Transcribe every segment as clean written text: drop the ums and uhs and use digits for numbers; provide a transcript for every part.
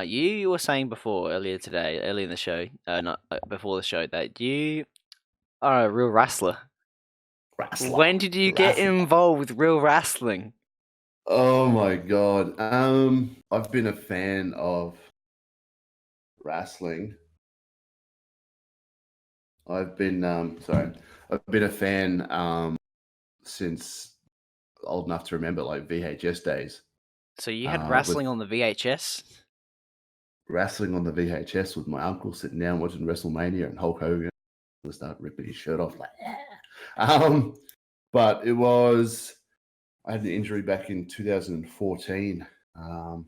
you were saying earlier today, early in the show, not before the show, that you are a real wrestler. Wrastler. When did you get Wrastler. involved with real wrestling? Oh my god. I've been a fan of wrestling. I've been a fan since old enough to remember, like VHS days. So you had With wrestling on the VHS? wrestling on the VHS with my uncle sitting down watching WrestleMania and Hulk Hogan would start ripping his shirt off like, yeah. But I had an injury back in 2014, and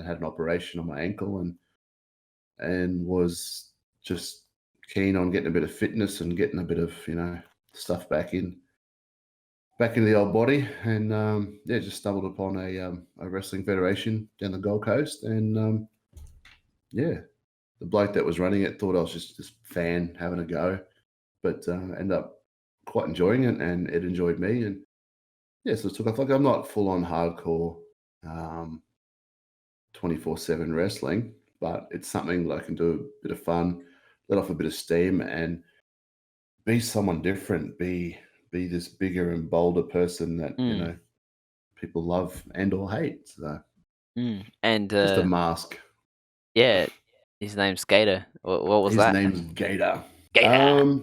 had an operation on my ankle and was just keen on getting a bit of fitness and getting a bit of stuff back into the old body, and just stumbled upon a wrestling federation down the Gold Coast, and the bloke that was running it thought I was just this fan having a go, but ended up quite enjoying it, and it enjoyed me, and so it took off. Like, I'm not full on hardcore 24/7 wrestling, but it's something that I can do a bit of fun, let off a bit of steam, and be someone different. Be this bigger and bolder person that people love and or hate. So And just a mask. yeah, his name's Gator. What was His that? name's Gator. Gator.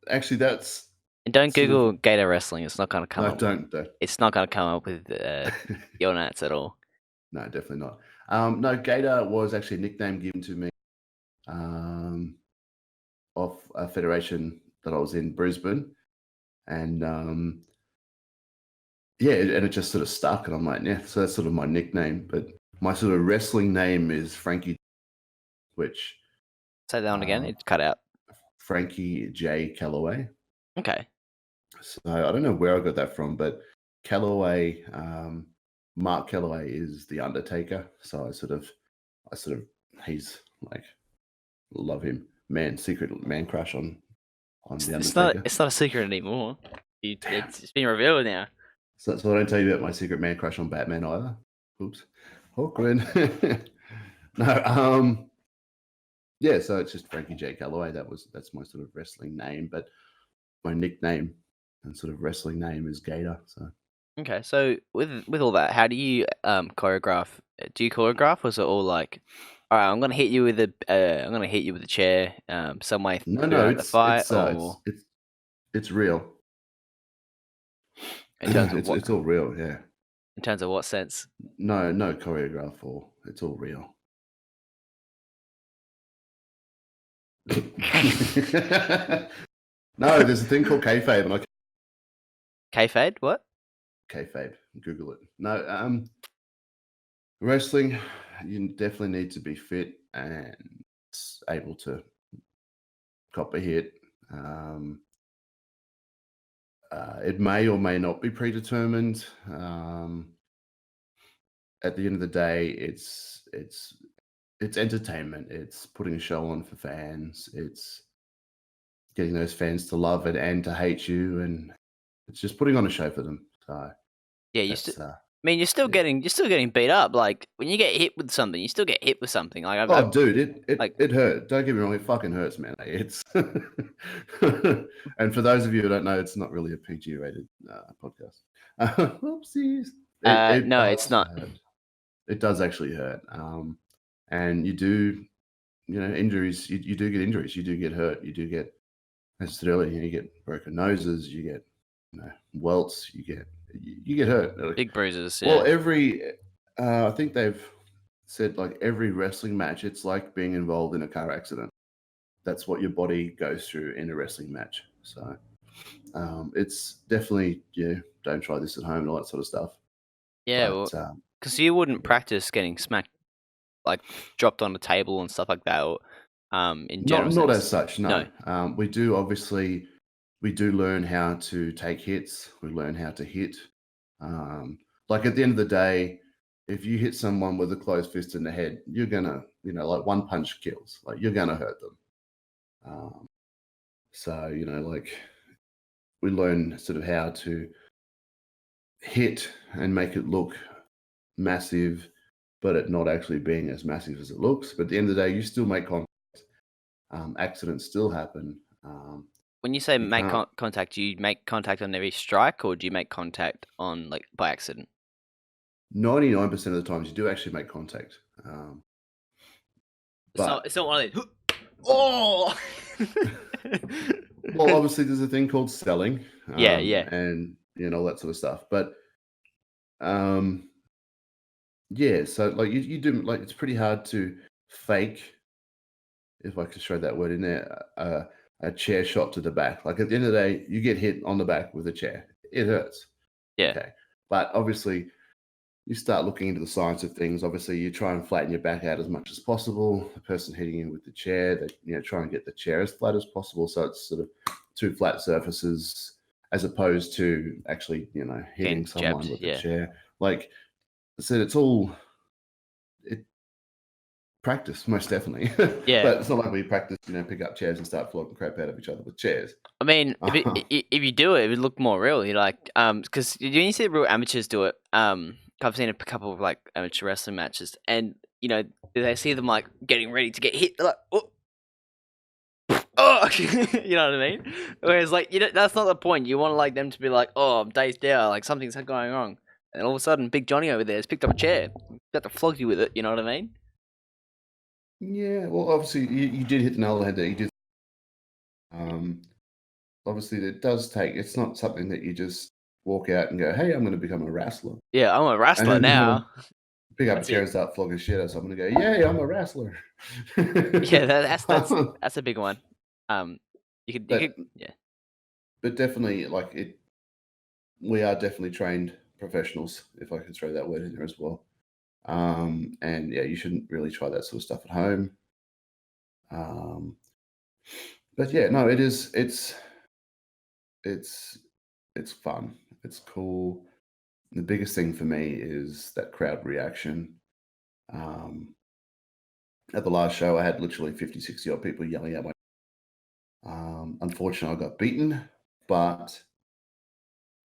Actually, that's And don't sort of Google Gator wrestling. It's not gonna come no. up. Don't. It's not gonna come up with Ylnats at all. No, definitely not. No, Gator was actually a nickname given to me of a federation that I was in, Brisbane, and and it just sort of stuck, and I'm like, yeah, so that's sort of my nickname. But my sort of wrestling name is Frankie, which Say that one again. It cut out. Frankie J. Calloway. Okay. So I don't know where I got that from, but Calloway, Mark Calloway is the Undertaker. So he's like, love him, secret man crush on the Undertaker. It's not a secret anymore. It's been revealed now. So I don't tell you about my secret man crush on Batman either. Oops, awkward. No, so it's just Frankie J. Calloway. That's my sort of wrestling name, but my nickname and sort of wrestling name is Gator. So okay, so with all that, how do you choreograph? Do you choreograph, or is it all like, all right, I'm gonna hit you with a chair, some way throughout the fight, or it's real. in terms of what? It's all real, yeah. In terms of what sense? No choreograph, or it's all real. No, there's a thing called kayfabe, and Kayfabe? What? Kayfabe. Google it. No, wrestling, you definitely need to be fit and able to cop a hit. It may or may not be predetermined. At the end of the day, it's entertainment. It's putting a show on for fans. It's getting those fans to love it and to hate you, and it's just putting on a show for them. So yeah, you're still getting beat up. Like when you get hit with something, you still get hit with something. Like dude, it hurt. Don't get me wrong, it fucking hurts, man. It's and for those of you who don't know, it's not really a PG rated podcast. Whoopsies. No, it's not. It does actually hurt. And you do, injuries. You do get injuries. You do get hurt. You do get, as I said earlier, you get broken noses. You get, welts. You get hurt. Big bruises. Yeah. Well, I think they've said like every wrestling match, it's like being involved in a car accident. That's what your body goes through in a wrestling match. So it's definitely, don't try this at home and all that sort of stuff. Yeah, because you wouldn't practice getting smacked, like dropped on the table and stuff like that, or in general. Not as such, no. We do learn how to take hits. We learn how to hit. Like at the end of the day, if you hit someone with a closed fist in the head, you're gonna, like one punch kills. Like you're gonna hurt them. So like we learn sort of how to hit and make it look massive, but it not actually being as massive as it looks. But at the end of the day, you still make contact. Accidents still happen. When you say You make can't. contact, do you make contact on every strike, or do you make contact on like by accident? 99% of the times you do actually make contact. But It's not one of those. Oh. well, obviously there's a thing called selling, Yeah, yeah. and all that sort of stuff. But yeah, so like you do like it's pretty hard to fake, if I could throw that word in there, a chair shot to the back. Like at the end of the day, you get hit on the back with a chair, it hurts. Yeah. Okay, but obviously you start looking into the science of things. Obviously, you try and flatten your back out as much as possible. The person hitting you with the chair, they try and get the chair as flat as possible, so it's sort of two flat surfaces, as opposed to actually, hitting Getting someone jabbed. with a Yeah. chair. Like I said, it's all practice, most definitely. Yeah. But it's not like we practice, pick up chairs and start flogging crap out of each other with chairs. I mean, if you do it, it would look more real. You like, because you see real amateurs do it. I've seen a couple of like amateur wrestling matches, and they see them like getting ready to get hit. They're like, oh, you know what I mean? Whereas like that's not the point. You want like them to be like, oh, I'm dazed out, like something's going wrong, and all of a sudden, Big Johnny over there has picked up a chair, got to flog you with it. You know what I mean? Yeah, well, obviously you did hit the nail on the head there. You did. Obviously, it does take. It's not something that you just walk out and go, "Hey, I'm going to become a wrestler," Yeah, I'm a and wrestler then now. pick up a That's chair it. and start flogging shit out of someone and go, "Yay, I'm a wrestler." Yeah, that's a big one. You could but yeah. but definitely like it. We are definitely trained professionals, if I can throw that word in there as well. And yeah, you shouldn't really try that sort of stuff at home. Um, but yeah, no, it is. It's it's fun. It's cool. The biggest thing for me is that crowd reaction. Um, at the last show, I had literally 50, 60 odd people yelling at me. Unfortunately, I got beaten, but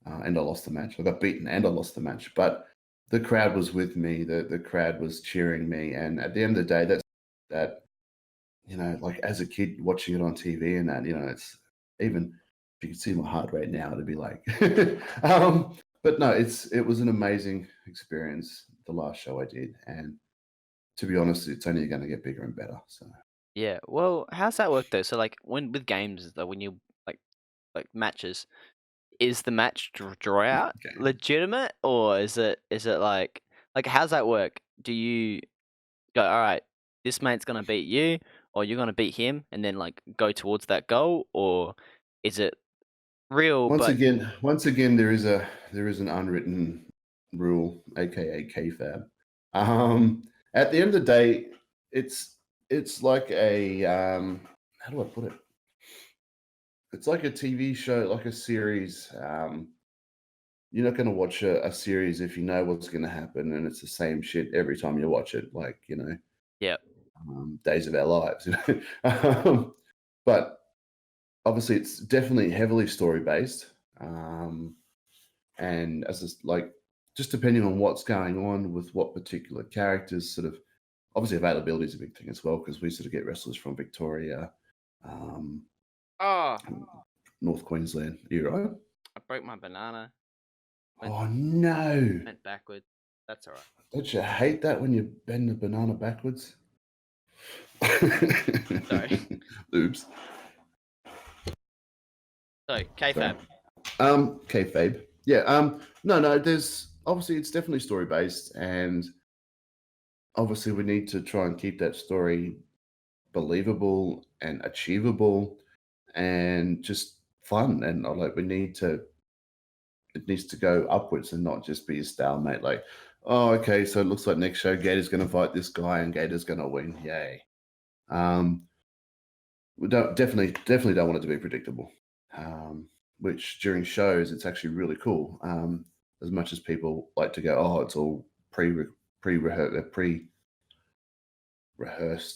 and I lost the match. I got beaten and I lost the match, but the crowd was with me. The crowd was cheering me, and at the end of the day, that like as a kid watching it on TV and that, it's even if you could see my heart rate now, it'd be like, but no, it was an amazing experience. The last show I did, and to be honest, it's only going to get bigger and better. So Yeah. Well, how's that work though? So like when with games though, when you like matches, is the match draw out okay. legitimate, or is it like how's that work? Do you go, all right, this mate's gonna beat you, or you're gonna beat him, and then like go towards that goal, or is it real? But Once again, there is an unwritten rule, aka kayfabe. At the end of the day, it's like a how do I put it? It's like a TV show, like a series. You're not going to watch a series if you know what's going to happen, and it's the same shit every time you watch it. Like yeah, Days of Our Lives. But obviously, it's definitely heavily story based. And as this, like, just depending on what's going on with what particular characters, sort of, obviously availability is a big thing as well because we sort of get wrestlers from Victoria, um, oh, North Queensland. You right? I broke my banana. Oh no! Went backwards. That's all right. Don't you hate that when you bend the banana backwards? Sorry. Oops. So Sorry. kayfabe. Kayfabe. Yeah. No. There's obviously it's definitely story based, and obviously we need to try and keep that story believable and achievable, and just fun. And like we need to, it needs to go upwards and not just be a stalemate. Like, oh, okay, so it looks like next show Gator's going to fight this guy, and Gator's going to win. Yay. Um, we definitely don't want it to be predictable. Which during shows it's actually really cool. As much as people like to go, oh, it's all pre-rehearsed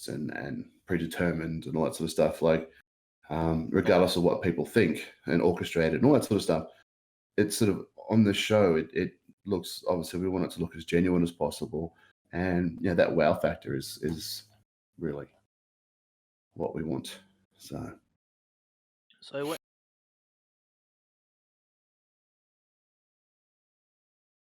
and predetermined and all that sort of stuff. Like, regardless of what people think and orchestrated and all that sort of stuff, it's sort of on the show. It looks, obviously we want it to look as genuine as possible, And that wow factor is really what we want. So So